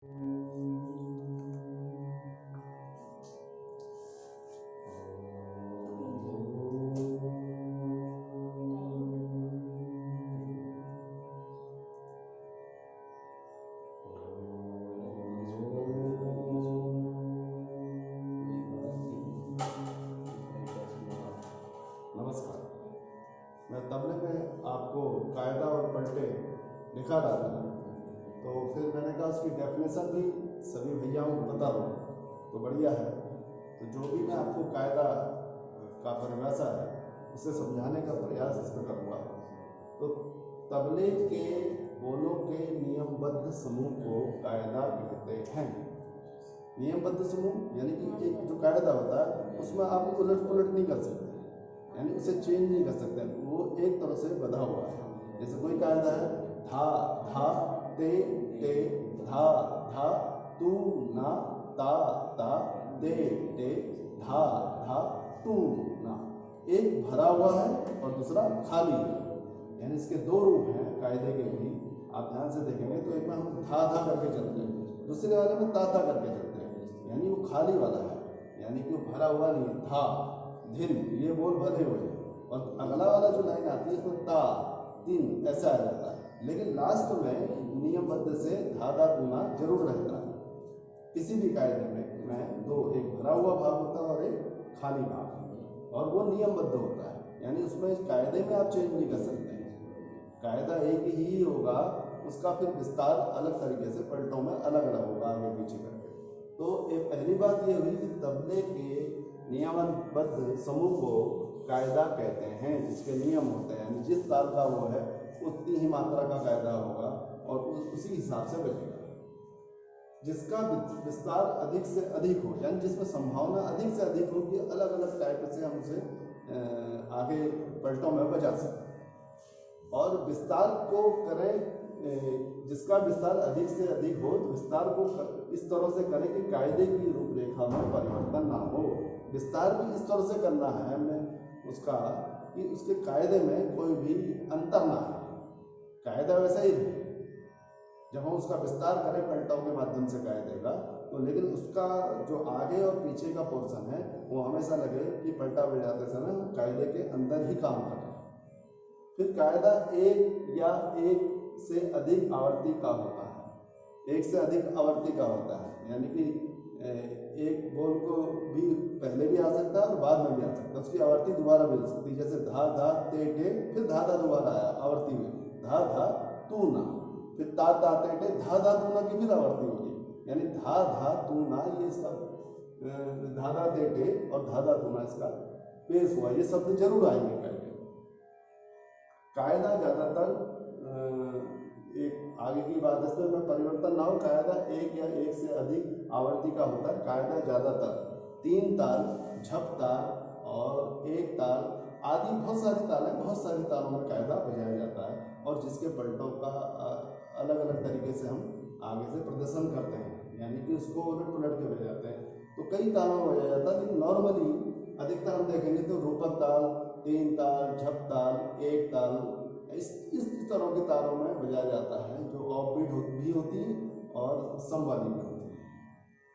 नमस्कार। मैं तबले में आपको कायदा और पलटे दिखा रहा था, तो फिर मैंने कहा उसकी डेफिनेशन भी सभी भैयाओं को पता हो तो बढ़िया है। तो जो भी मैं आपको कायदा का परिभाषा है उसे समझाने का प्रयास इसमें करूँगा। तो तबले के बोलों के नियमबद्ध समूह को कायदा कहते हैं। नियमबद्ध समूह यानी कि एक जो कायदा होता है उसमें आप उलट पुलट नहीं कर सकते, यानी उसे चेंज नहीं कर सकते, वो एक तरह से बधा हुआ है। जैसे कोई कायदा है धा धा ते टे धा धा तू ना ता ता ते टे धा धा तू ना। एक भरा हुआ है और दूसरा खाली है, यानी इसके दो रूप हैं कायदे के भी। आप ध्यान से देखेंगे तो एक में हम धा धा करके चलते हैं, दूसरे वाले में ता ता करके चलते हैं, यानी वो खाली वाला है, यानी कि वो भरा हुआ नहीं है। था धिन ये बोल भरे हुए हैं, और अगला वाला जो लाइन आती है तो ता तीन ऐसा आ जाता है, लेकिन लास्ट में नियमबद्ध से धाधा तूना जरूर रहता है। किसी भी कायदे में दो, एक भरा हुआ भाग होता है और एक खाली भाग, और वो नियमबद्ध होता है, यानी उसमें कायदे में आप चेंज नहीं कर सकते। कायदा एक ही होगा, उसका फिर विस्तार अलग तरीके से पलटों में अलग अलग होगा आगे पीछे करके। तो एक पहली बात ये हुई कि तबले के नियमबद्ध समूह को कायदा कहते हैं, जिसके नियम होते हैं, जिस ताल का वो है उतनी ही मात्रा का कायदा होगा और उसी हिसाब से बजेगा। जिसका विस्तार अधिक से अधिक हो, यानी जिसमें संभावना अधिक से अधिक हो कि अलग अलग टाइप से हम उसे आगे पलटों में बजा सकें। और विस्तार को करें, जिसका विस्तार अधिक से अधिक हो तो विस्तार को इस तरह से करें कि कायदे की रूपरेखा में परिवर्तन ना हो। विस्तार भी इस तरह से करना है हमें उसका कि उसके कायदे में कोई भी अंतर ना हो, कायदा वैसा ही रहे। जब हम उसका विस्तार करें पलटों के माध्यम से कायदे का, तो लेकिन उसका जो आगे और पीछे का पोर्शन है वो हमेशा लगे कि पलटा बजाते समय कायदे के अंदर ही काम कर रहे हैं। फिर कायदा एक या एक से अधिक आवर्ती का होता है, एक से अधिक आवर्ती का होता है, यानी कि एक बोल को भी पहले भी आ सकता है और बाद में भी आ सकता है, उसकी आवर्ती दोबारा भी हो सकती है। जैसे धा धा ते टे, फिर धा धा दोबारा आया आवर्ती में, धा धा तू ना, फिर ता ता ते टे, धा धा तू ना की फिर आवर्ती होगी, यानी धा धा तू ना, ये सब धा धा ते टे और धा धा तू ना इसका पेश हुआ, ये शब्द जरूर आएंगे कायदे। कायदा ज्यादातर एक आगे की बात है में परिवर्तन ना हो, कायदा एक या एक से अधिक आवर्ती का होता है। कायदा ज्यादातर तीन ताल, झप ताल और एक ताल आदि बहुत सारी तालें, बहुत सारी तालों में कायदा बजाया जाता है, और जिसके पलटों का अलग अलग तरीके से हम आगे से प्रदर्शन करते हैं, यानी कि उसको उलट पुलट के बजाते हैं। तो कई तालों में बजाया जाता है, लेकिन नॉर्मली अधिकतर हम देखेंगे तो रूपक ताल, तीन ताल, झप ताल, एक ताल, इस तरह के तालों में बजाया जाता है, जो ऑफ बीट भी होती है और सम वाली भी होती है,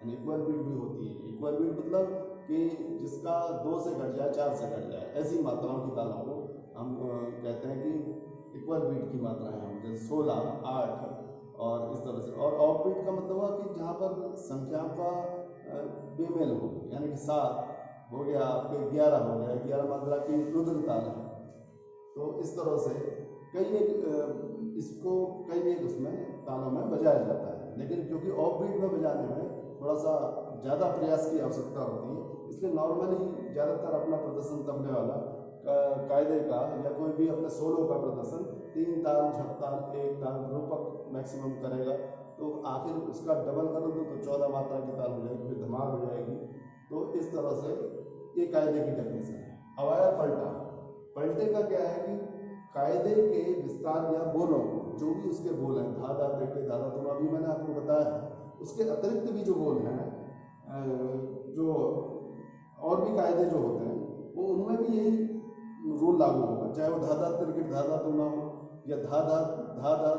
यानी इक्वल बीट भी होती है। इक्वल बीट मतलब कि जिसका 2 से घट जाए 4 से घट जाए, ऐसी मात्राओं की तालों को हम कहते हैं कि इक्वल बीट की मात्राएं हम, जैसे 16, 8 और इस तरह से। और ऑफ बीट का मतलब हुआ कि जहाँ पर संख्याओं का बेमेल हो, यानी कि 7 हो गया, आपके 11 हो गया, 11 मात्रा की रुद्र ताल है। तो इस तरह से कई एक उसमें तालों में बजाया जाता है, लेकिन क्योंकि ऑफ बीट में बजाने में थोड़ा सा ज़्यादा प्रयास की आवश्यकता होती है, इसलिए नॉर्मली ज़्यादातर अपना प्रदर्शन तबले वाला कायदे का या कोई भी अपने सोलो का प्रदर्शन तीन ताल, झप ताल, एक ताल, रूपक मैक्सिमम करेगा। तो आखिर उसका डबल करो तो 14 मात्रा की ताल हो जाएगी, फिर धमाल हो जाएगी। तो इस तरह से ये कायदे की डेफिनेशन है। अब आया पलटा। पलटे का क्या है कि कायदे के विस्तार या बोलों, जो भी उसके बोल हैं, धाधा पेटे धाधा तुम, अभी मैंने आपको बताया है, उसके अतिरिक्त भी जो बोल हैं, जो और भी कायदे जो होते हैं, वो उनमें भी यही रूल लागू होगा, चाहे वो धाधा तिरकिट धाधा तुम ना हो, या धाधा धाधा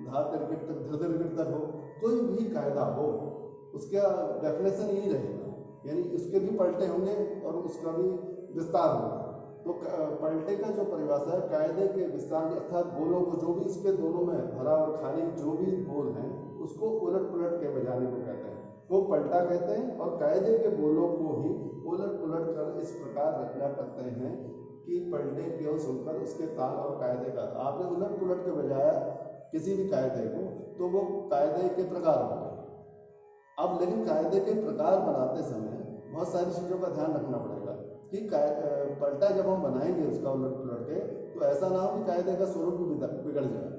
धा तिरकिट तक धर तिरकिट तक हो, कोई भी कायदा हो उसका डेफिनेशन यही रहेगा, यानी उसके भी पलटे होंगे और उसका भी विस्तार होगा। तो पलटे का जो परिभाषा है, कायदे के विस्तार अर्थात बोलों को जो भी इसके दोनों में भरा और खाली जो भी बोल हैं उसको उलट पुलट के बजाने को कहते हैं, वो पलटा कहते हैं। और कायदे के बोलों को ही उलट पुलट कर इस प्रकार रचना करते हैं कि पलटे केवल सुनकर उसके ताल और कायदे का, आपने उलट पुलट के बजाया किसी भी कायदे को तो वो कायदे के प्रकार हो गए। अब लेकिन कायदे के प्रकार बनाते समय बहुत सारी चीज़ों का ध्यान रखना पड़ेगा कि पलटा जब हम बनाएंगे उसका उलट पुलट के, तो ऐसा ना हो कि कायदे का स्वरूप भी बिगड़ जाए।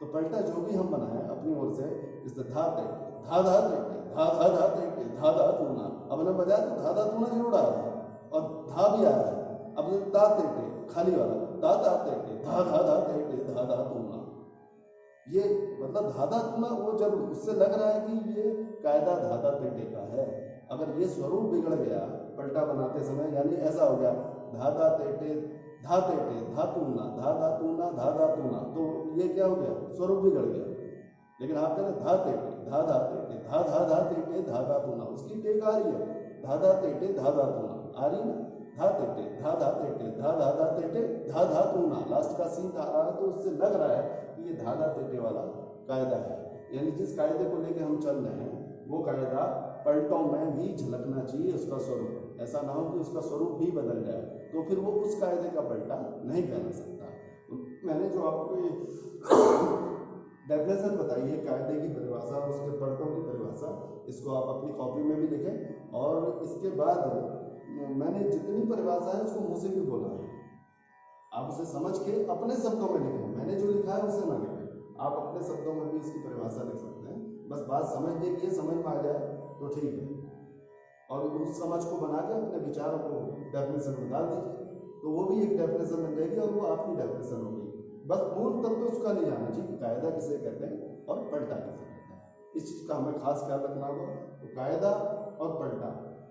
तो पलटा जो भी हम बनाए अपनी ओर से, जैसे धा तेटे, धा धा तेटे, धा धा धा तेटे, धा धा तूना, अब हमने बजाया तो धा धा तूना जरूर आ रहा है और धा भी आ रहा है। अब दा तेटे खाली वाला, दा दा तेटे, धा धा धा तेटे, धा धा तूना, ये मतलब धाधा तूना, वो जब उससे लग रहा है कि ये कायदा धाधा तेटे का है। अगर ये स्वरूप बिगड़ गया पलटा बनाते समय, यानी ऐसा हो गया धाधा तेटे धा तेटे धा तूना, धाधा तूना धाधा तूना, तो ये क्या हो गया, स्वरूप बिगड़ गया। लेकिन आप कहते धा तेटे धा धा तेटे धा धा धा तेटे धा धा तूना, उसकी टेक आ रही है, धा धा तेटे धा धा तूना आ रही ना, धा तेटे धा धा तेटे धा धा धा तेटे धा धा तूना, लास्ट का सीन आ रहा है तो उससे लग रहा है कि ये धाधा तेटे वाला कायदा है। यानी जिस कायदे को लेकर हम चल रहे हैं वो कायदा पलटों में भी झलकना चाहिए उसका स्वरूप, ऐसा ना हो कि उसका स्वरूप भी बदल जाए, तो फिर वो उस कायदे का पलटा नहीं कहला सकता। तो मैंने जो आपको ये डेफिनेशन बताई है कायदे की परिभाषा और उसके पलटों की परिभाषा, इसको आप अपनी कॉपी में भी लिखें। और इसके बाद मैंने जितनी परिभाषा है उसको मुँह से भी बोला है, आप उसे समझ के अपने शब्दों में लिखें, मैंने जो लिखा है उसे ना लिखें, आप अपने शब्दों में भी इसकी परिभाषा लिख सकते हैं। बस बात समझने की है, समझ में आ जाए तो ठीक है, और उस समझ को बना के अपने विचारों को डेफिनेशन में डाल दीजिए, तो वो भी एक डेफिनेशन बन जाएगी और वो आपकी डेफिनेशन होगी। बस मूल तत्व तो उसका नहीं जाना चाहिए, कायदा किसे कहते हैं और पलटा किसे कहते हैं, इस चीज़ का हमें खास ख्याल रखना होगा। तो कायदा और पलटा,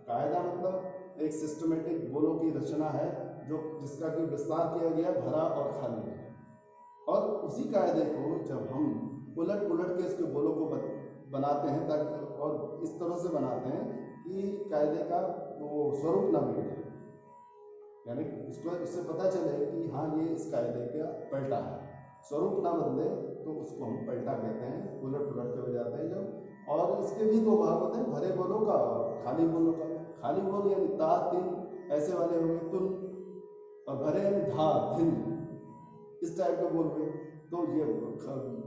कायदा मतलब एक सिस्टमेटिक बोलों की रचना है जो जिसका कि विस्तार किया गया भरा और खाली है, और उसी कायदे को जब हम उलट पुलट के इसके बोलों को बनाते हैं ताकि, और इस तरह से बनाते हैं कि कायदे का वो स्वरूप ना बिगड़े, यानी उसको उससे पता चले कि हाँ ये इस कायदे का पलटा है, स्वरूप ना बदले तो उसको हम पलटा कहते हैं, उलट पुलट के हो जाते हैं जब। और इसके भी दो भाग होते हैं, भरे बोलों का और खाली बोलों का। खाली बोल यानी ता तिन ऐसे वाले हो गए तुन, और भरे यानी धा धिन इस टाइप के बोल गए। तो ये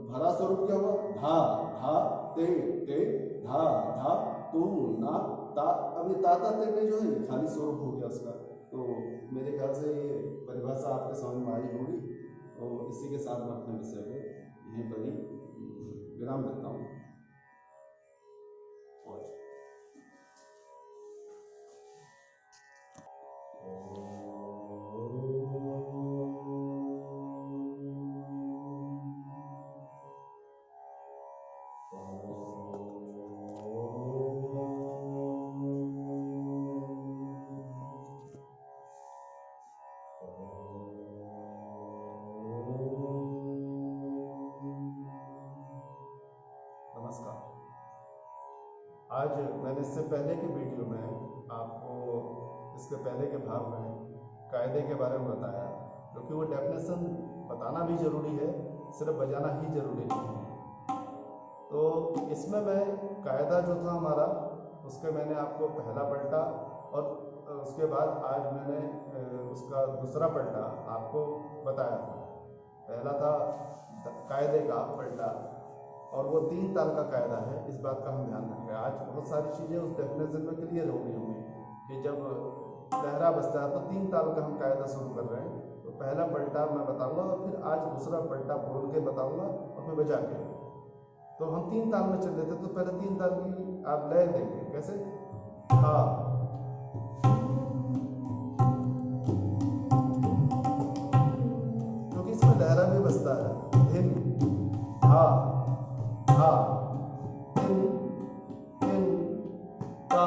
भरा स्वरूप क्या हुआ, धा धा ते ते धा धा तू ना ता, अब ये ताता ते पे जो है ये खाली स्वरूप हो गया उसका। तो मेरे ख्याल से ये परिभाषा आपके समझ में आई होगी। तो इसी के साथ मैं अपने विषय को यहीं पर ही विराम देता हूँ। आज मैंने इससे पहले की वीडियो में आपको इसके पहले के भाग में कायदे के बारे में बताया, क्योंकि वो डेफिनेशन बताना भी ज़रूरी है, सिर्फ बजाना ही ज़रूरी नहीं है। तो इसमें मैं कायदा जो था हमारा उसके मैंने आपको पहला पलटा और उसके बाद आज मैंने उसका दूसरा पलटा आपको बताया। पहला था कायदे का पलटा और वो 3 ताल का कायदा है, इस बात का हम ध्यान रखें। आज बहुत सारी चीज़ें उस डेफिनेशन में क्लियर हो गई होंगी कि जब लहरा बजता है तो 3 ताल का हम कायदा शुरू कर रहे हैं। तो पहला पलटा मैं बताऊंगा और फिर आज दूसरा पलटा बोल के बताऊंगा और फिर बजा के। तो हम 3 ताल में चल रहे थे, तो पहले 3 ताल की आप लय देंगे कैसे, हाँ क्योंकि इसमें लहरा भी बजता है, धिन हा हा तिन तिन ता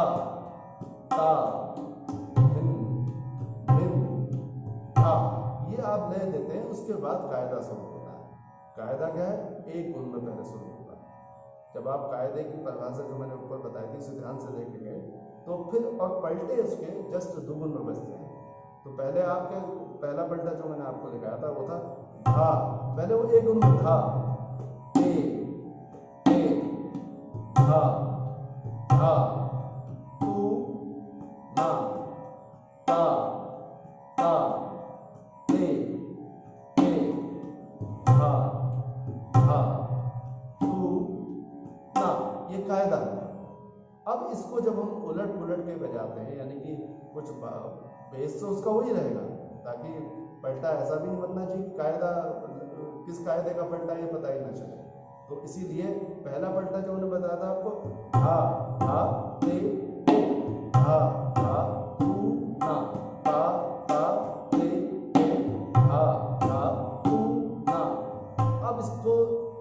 ता धिन धिन हा, ये आप लय देते हैं। उसके बाद कायदा शुरू होता है। कायदा क्या है, एक गुण में पहले शुरू होता है। जब आप कायदे की परिभाषा जो मैंने ऊपर बताई थी उसे ध्यान से देखेंगे तो फिर और पलटे उसके जस्ट दुगुन में बजते हैं। तो पहले आपके पहला पलटा जो मैंने आपको दिखाया था वो था धा, पहले वो एक गुण में था, ए धा धा, तू ना, ता ता, ते धा धा, तू ना, ये कायदा है। अब इसको जब हम उलट पुलट के बजाते हैं यानी कि कुछ बेस तो उसका वही रहेगा, ताकि पलटा ऐसा भी नहीं बनना चाहिए कायदा किस कायदे का पलटा ये पता ही ना चले। तो इसीलिए पहला पलटा जो मैंने बताया था आपको, धा धा ते धा धा, तू ना, ता ता ते धा धा, तू ना। अब इसको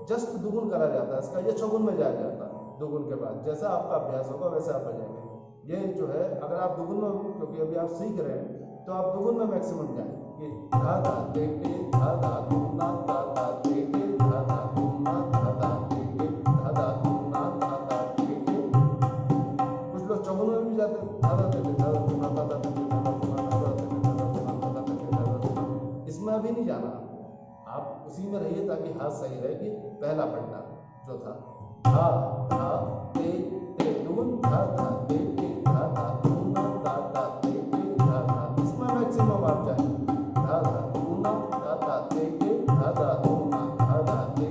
जस्ट दुगुन करा जाता है, इसका ये चौगुन में जाया जाता है दुगुन के बाद। जैसा आपका अभ्यास होगा वैसे आप बजाएंगे। ये जो है अगर आप दुगुन में, क्योंकि अभी आप सीख रहे हैं तो आप दुगुन में मैक्सिमम जाएं कि धा धा ते धा धा तू ना, ता ता ते धा धा तू ना, धा धा ते धा धा तू ना, धा धा ते। कुछ लोग चौगुन में भी जाते हैं, धा धा ते धा धा तू ना, ता ता ते धा धा तू ना, धा धा ते धा धा तू ना, ता ता ते धा धा तू ना। इसमें अभी नहीं जाना आपको, आप उसी में रहिए ताकि हाथ सही रहे। कि पहला पलटा जो था धा धा ते दुगुन, धा धा ते धा धा तू ना, धा धा ते धा धा, इसमें मैक्सिमम आप जाए, धा धा तू ना, धा धा ते धा धा तू ना, धा धा ते।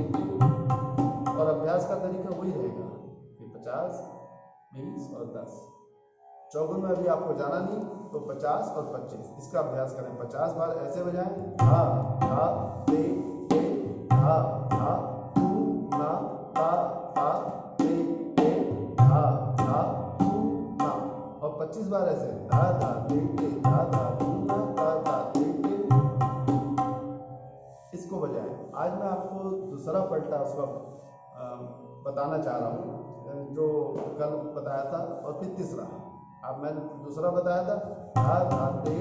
और अभ्यास का तरीका वही रहेगा कि 50, 20 और 10। चौगुन में अभी आपको जाना नहीं तो 50 और 25 इसका अभ्यास करें। 50 बार ऐसे बजाएं, धा धा ते धा धा, तू ना, ता ता ते धा धा, तू ना। और 25 बार ऐसे, धा धा ते धा धा, तू ना, ता ता ते। इसको बजाएं। आज मैं आपको दूसरा पलटा उसका बताना चाह रहा हूँ जो कल बताया था, और फिर तीसरा। अब मैंने दूसरा बताया था धा धा ते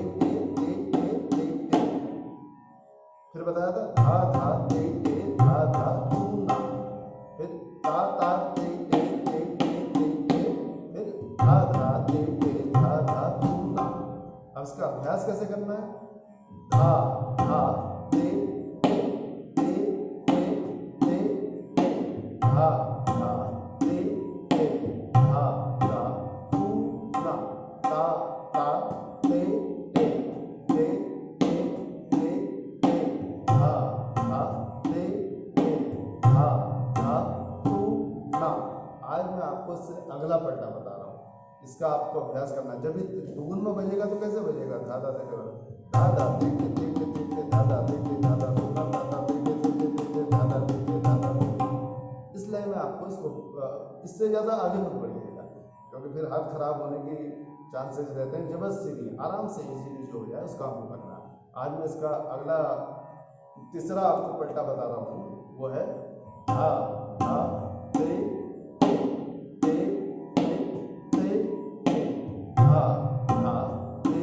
फिर बताया था धा धा ते धा धा, तू ना, फिर ता ता ते फिर धा धा ते धा धा, तू ना। अब इसका अभ्यास कैसे करना है, धा धा ते धा धा ते धा धा, तू ना, ता ता ते धा धा ते धा धा, तू ना। आज मैं आपको इससे अगला पलटा बता रहा हूँ, इसका आपको अभ्यास करना है। जब ये दुगुन में बजेगा तो कैसे बजेगा, धा धा ते धा धा ते धा धा ते धा धा तू ना, धा धा ते धा धा ते धा धा। इसलिए मैं आपको इसको इससे ज़्यादा आगे मत बढ़िएगा, क्योंकि फिर हाथ खराब होने की चांसेस रहते हैं। जबरदस्ती नहीं, आराम से इजीली जो हो जाए उसका आपको करना है। आज मैं इसका अगला तीसरा आपको पलटा बता रहा हूँ, वो है धा धा ते धा धा ते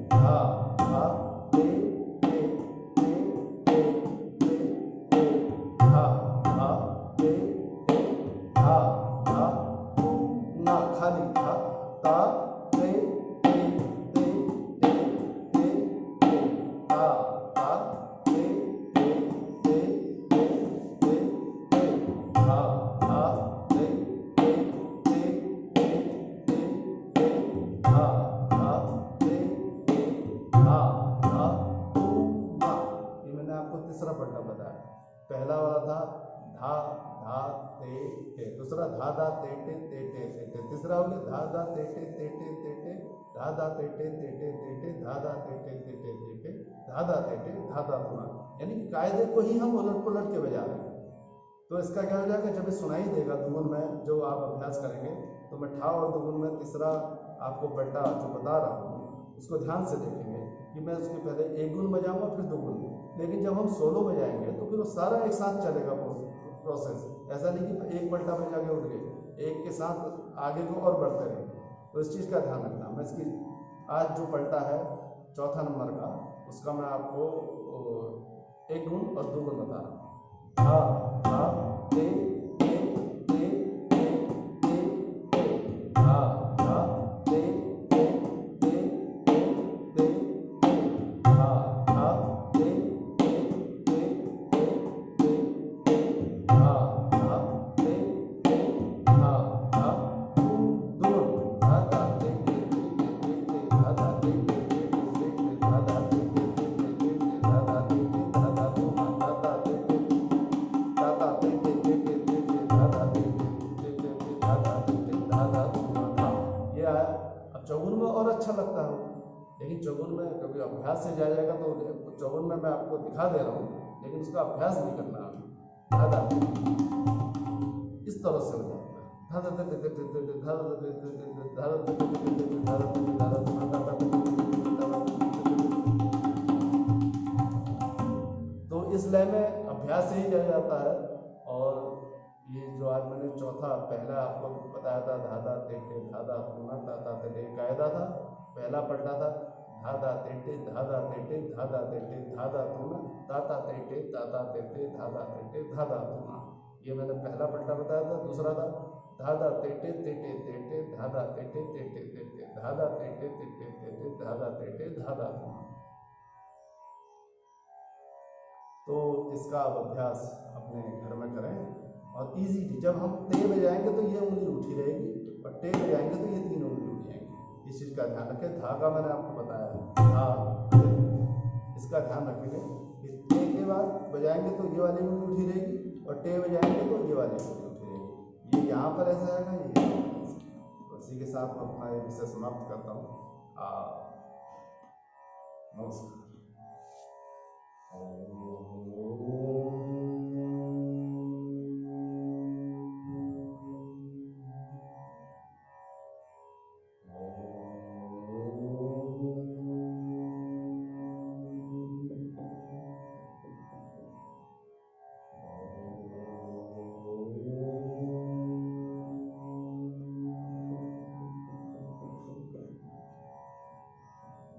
धा धा ते धा धा ते धा धा, तू ना, खाली धा ता ते धा धा ते धा धा ते धा धा ते धा धा, तू ना। ये मैंने आपको तीसरा पलटा बताया। पहला वाला था धा धा ते दूसरा धा धा ते तीसरा हो गया धा धा ते धा धा ते धा धा ते धा धा ते धा धा तुना। यानी कि कायदे को ही हम उलट पुलट के बजा रहे हैं। तो इसका क्या हो जाएगा, जब ये सुनाई देगा दुगुन में जो आप अभ्यास करेंगे तो मैं ठा और दुगुन में तीसरा आपको पलटा जो बता रहा हूँ उसको ध्यान से देखेंगे कि मैं उसके पहले एक गुण बजाऊंगा फिर दो गुण। लेकिन जब हम सोलो बजाएंगे तो फिर वो सारा एक साथ चलेगा प्रोसेस। ऐसा नहीं कि एक पलटा बजा के उठ गए, एक के साथ आगे को और बढ़ते रहे। तो इस चीज़ का ध्यान रखना। मैं इसकी आज जो पलटा है चौथा नंबर का, उसका मैं आपको एक गुण और दो गुण बता रहा हूँ। धा धा ते ते ते ते ते ते धा धा ते ते ते ते ते ते धा धा ते ते ते ते ते ते धा धा ते ते धा धा धूम धूम धा धा ते ते ते ते ते धा धा ते ते ते ते ते धा धा ते ते ते ते ते धा धा ते ते धा धा धूम धा धा ते ते धा धा ते ते ते ते ते धा धा ते ते ते ते धा धा ते ते धा धा धूम धा। ये आया। अब चौगुन में और अच्छा लगता है, लेकिन चौगुन में कभी अभ्यास से जाएगा तो चौगुन में मैं आपको दिखा दे रहा हूँ, लेकिन उसका अभ्यास नहीं करना है। धा धा इस तरह से हो जाता है। धा धा धा धा धा धा धा धा धा धा धा तो इस लय में अभ्यास से ही जाया जाता है। और ये जो आज मैंने चौथा पहला आपको बताया था धा धा ते ते धा धा धूना धा धा ते ते कायदा था, पहला पलटा था धा धा ते ते धा धा ते ते धा धा ते ते धा धा धूना धा धा ते ते धा धा ते ते धा धा ते ते धा धा धूना। ये मैंने पहला पलटा बताया था। दूसरा था धा धा ते ते ते ते ते ते धा धा ते ते ते ते ते ते धा धा ते ते ते ते ते ते धा धा ते ते धा धा धूना। तो इसका आप अभ्यास अपने घर में करें और इजीली जब हम ते बजाएंगे तो ये उंगली उठी रहेगी और टे बजाएंगे तो ये तीन उंगली उठ जाएंगी। इस चीज़ का ध्यान रखें। धा का मैंने आपको बताया धा, इसका ध्यान रखेंगे। टे के बाद बजाएंगे तो ये वाली उंगली उठी रहेगी और टे बजाएंगे तो ये वाली उंगली उठी रहेगी। ये यहाँ पर ऐसा आएगा, ये तो इसी के साथ मैं अपना ये विषय समाप्त करता हूँ। नमस्कार।